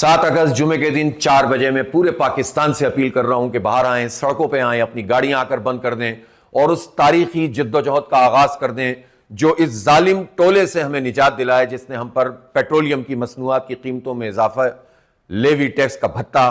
7 अगस्त जुमे के दिन 4 बजे मैं पूरे पाकिस्तान से अपील कर रहा हूं कि बाहर आएं, सड़कों पे आएं, अपनी गाड़ियां आकर बंद कर दें और उस तारीखी जद्दोजहद का आगाज कर दें जो इस जालिम टोले से हमें निजात दिलाए, जिसने हम पर पेट्रोलियम की मसनूआत की कीमतों में इजाफा, लेवी टैक्स का भत्ता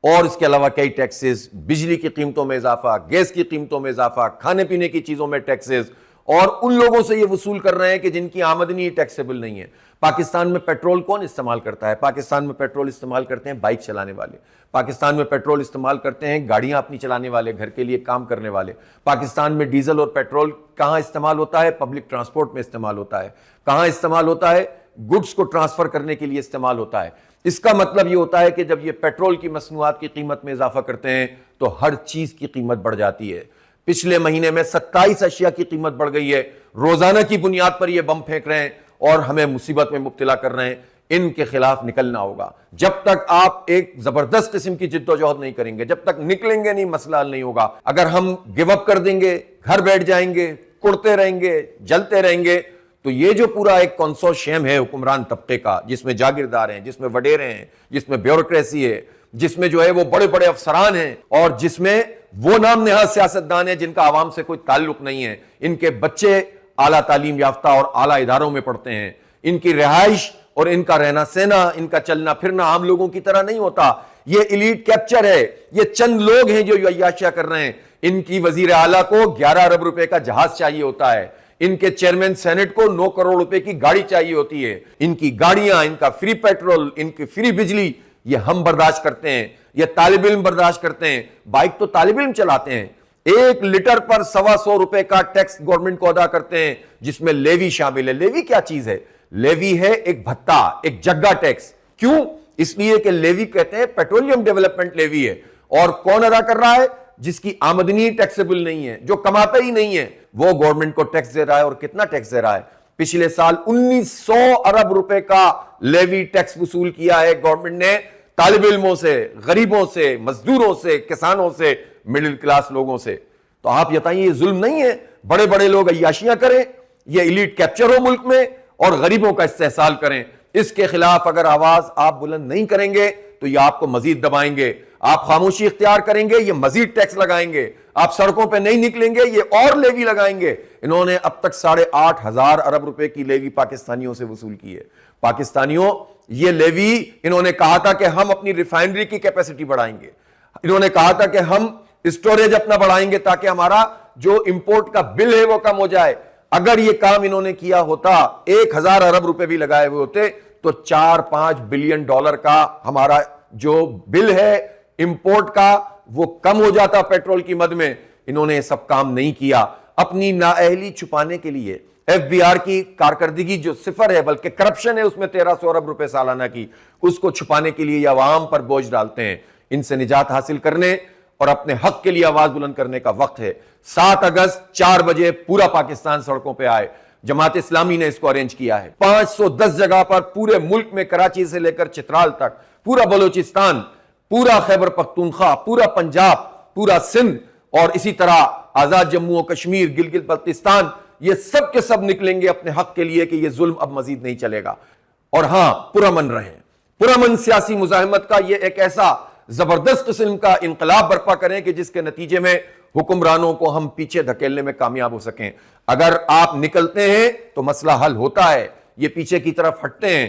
और इसके अलावा कई टैक्सेस, बिजली की कीमतों में इजाफा, गैस की कीमतों में इजाफा, खाने पीने की चीजों में टैक्सेस, और उन लोगों से ये वसूल कर रहे हैं कि जिनकी आमदनी टैक्सेबल नहीं है। पाकिस्तान में पेट्रोल कौन इस्तेमाल करता है? पाकिस्तान में पेट्रोल इस्तेमाल करते हैं बाइक चलाने वाले, पाकिस्तान में पेट्रोल इस्तेमाल करते हैं गाड़ियां अपनी चलाने वाले, घर के लिए काम करने वाले। पाकिस्तान में डीजल और पेट्रोल कहां इस्तेमाल होता है? पब्लिक ट्रांसपोर्ट में इस्तेमाल होता है। कहां इस्तेमाल होता है? गुड्स को ट्रांसफर करने के लिए इस्तेमाल होता है। इसका मतलब यह होता है कि जब ये पेट्रोल की मसनूआत की कीमत में इजाफा करते हैं तो हर चीज की कीमत बढ़ जाती है। पिछले महीने में 27 अशिया की कीमत बढ़ गई है। रोजाना की बुनियाद पर ये बम फेंक रहे हैं और हमें मुसीबत में मुब्तला कर रहे हैं। इनके खिलाफ निकलना होगा। जब तक आप एक जबरदस्त किस्म की जिद्दोजहद नहीं करेंगे, जब तक निकलेंगे नहीं, मसला हल नहीं होगा। अगर हम गिव अप कर देंगे, घर बैठ जाएंगे, कुड़ते रहेंगे, जलते रहेंगे, तो ये जो पूरा एक कंसोर्शियम है हुक्मरान तबके का, जिसमें जागीरदार हैं, जिसमें वडेरे हैं, जिसमें ब्यूरोक्रेसी है, जिसमें जो है वो बड़े बड़े अफसरान हैं और जिसमें वो नाम नेहाद सियासतदान है जिनका आवाम से कोई ताल्लुक नहीं है, इनके बच्चे आला तालीम याफ्ता और आला इदारों में पढ़ते हैं, इनकी रिहाइश और इनका रहना सहना, इनका चलना फिरना आम लोगों की तरह नहीं होता। ये इलीट कैप्चर है। ये चंद लोग हैं जो अय्याशियां कर रहे हैं। इनकी वजीर आला को 11 अरब रुपए का जहाज चाहिए होता है। इनके चेयरमैन सेनेट को 9 करोड़ रुपए की गाड़ी चाहिए होती है। इनकी गाड़ियां, इनका फ्री पेट्रोल, इनकी फ्री बिजली, ये हम बर्दाश्त करते हैं, ये तालिब इल्म बर्दाश्त करते हैं। बाइक तो तालिब इल्म चलाते हैं। 1 लीटर पर 125 रुपए का टैक्स गवर्नमेंट को अदा करते हैं, जिसमें लेवी शामिल है। लेवी क्या चीज है? लेवी है एक भत्ता, एक जग्गा टैक्स। क्यों? इसलिए कि लेवी कहते हैं पेट्रोलियम डेवलपमेंट लेवी है। और कौन अदा कर रहा है? जिसकी आमदनी टैक्सेबल नहीं है, जो कमाता ही नहीं है, वो गवर्नमेंट को टैक्स दे रहा है। और कितना टैक्स दे रहा है? पिछले साल 1900 अरब रुपए का लेवी टैक्स वसूल किया है गवर्नमेंट ने तालिब इल्मों से, गरीबों से, मजदूरों से, किसानों से, मिडिल क्लास लोगों से। तो आप बताइए ये जुल्म नहीं है? बड़े बड़े लोग अय्याशियां करें, ये इलीट कैप्चर हो मुल्क में और गरीबों का इस्तेहसाल करें। इसके खिलाफ अगर आवाज आप बुलंद नहीं करेंगे तो ये आपको मजीद दबाएंगे। आप खामोशी इख्तियार करेंगे, ये मजीद टैक्स लगाएंगे। आप सड़कों पे नहीं निकलेंगे, ये और लेवी लगाएंगे। इन्होंने अब तक 8,500 अरब रुपए की लेवी पाकिस्तानियों से वसूल की है। पाकिस्तानियों, ये लेवी इन्होंने कहा था कि हम अपनी रिफाइनरी की कैपेसिटी बढ़ाएंगे। इन्होंने कहा था कि हम स्टोरेज अपना बढ़ाएंगे ताकि हमारा जो इंपोर्ट का बिल है वो कम हो जाए। अगर ये काम इन्होंने किया होता, 1000 अरब रुपए भी लगाए हुए होते, तो 4-5 बिलियन डॉलर का हमारा जो बिल है इंपोर्ट का वो कम हो जाता पेट्रोल की मद में। इन्होंने सब काम नहीं किया। अपनी नाअहली छुपाने के लिए एफबीआर की कारकर्दगी जो सिफर है, बल्कि करप्शन है उसमें 1300 अरब रुपए सालाना की, उसको छुपाने के लिए ये अवाम पर बोझ डालते हैं। इनसे निजात हासिल करने और अपने हक के लिए आवाज बुलंद करने का वक्त है। 7 अगस्त 4 बजे पूरा पाकिस्तान सड़कों पर आए। जमात इस्लामी ने इसको अरेंज किया है। 510 जगह पर पूरे मुल्क में, कराची से लेकर चित्राल तक, पूरा बलोचिस्तान, पूरा खैबर पख्तूनख्वा, पूरा पंजाब, पूरा सिंध और इसी तरह आजाद जम्मू और कश्मीर, गिलगित बल्तिस्तान, ये सब के सब निकलेंगे अपने हक के लिए कि ये जुल्म अब मजीद नहीं चलेगा। और हां, पुरअमन रहें, पुरअमन सियासी मुजाहिमत का ये एक ऐसा जबरदस्त किस्म का इनकलाब बर्पा करें कि जिसके नतीजे में हुक्मरानों को हम पीछे धकेलने में कामयाब हो सकें। अगर आप निकलते हैं तो मसला हल होता है। ये पीछे की तरफ हटते हैं।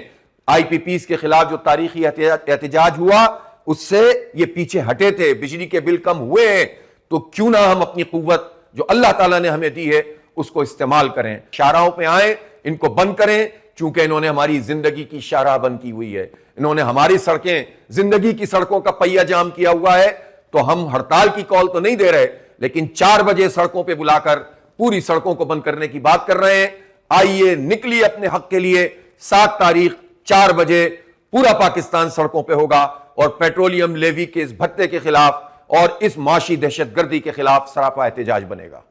IPPs के खिलाफ जो तारीखी एहतजाज हुआ उससे ये पीछे हटे थे। बिजली के बिल कम हुए हैं, तो क्यों ना हम अपनी कुव्वत जो अल्लाह ताला ने हमें दी है उसको इस्तेमाल करें। शाहराहों पे आए, इनको बंद करें, चूंकि इन्होंने हमारी जिंदगी की शाहराह बंद की हुई है। इन्होंने हमारी सड़कें, जिंदगी की सड़कों का पहिया जाम किया हुआ है। तो हम हड़ताल की कॉल तो नहीं दे रहे, लेकिन 4 बजे सड़कों पर बुलाकर पूरी सड़कों को बंद करने की बात कर रहे हैं। आइए, निकलिए अपने हक के लिए। 7 तारीख 4 बजे पूरा पाकिस्तान सड़कों पर होगा और पेट्रोलियम लेवी के इस भत्ते के खिलाफ और इस माशी दहशतगर्दी के खिलाफ सरापा एहतजाज बनेगा।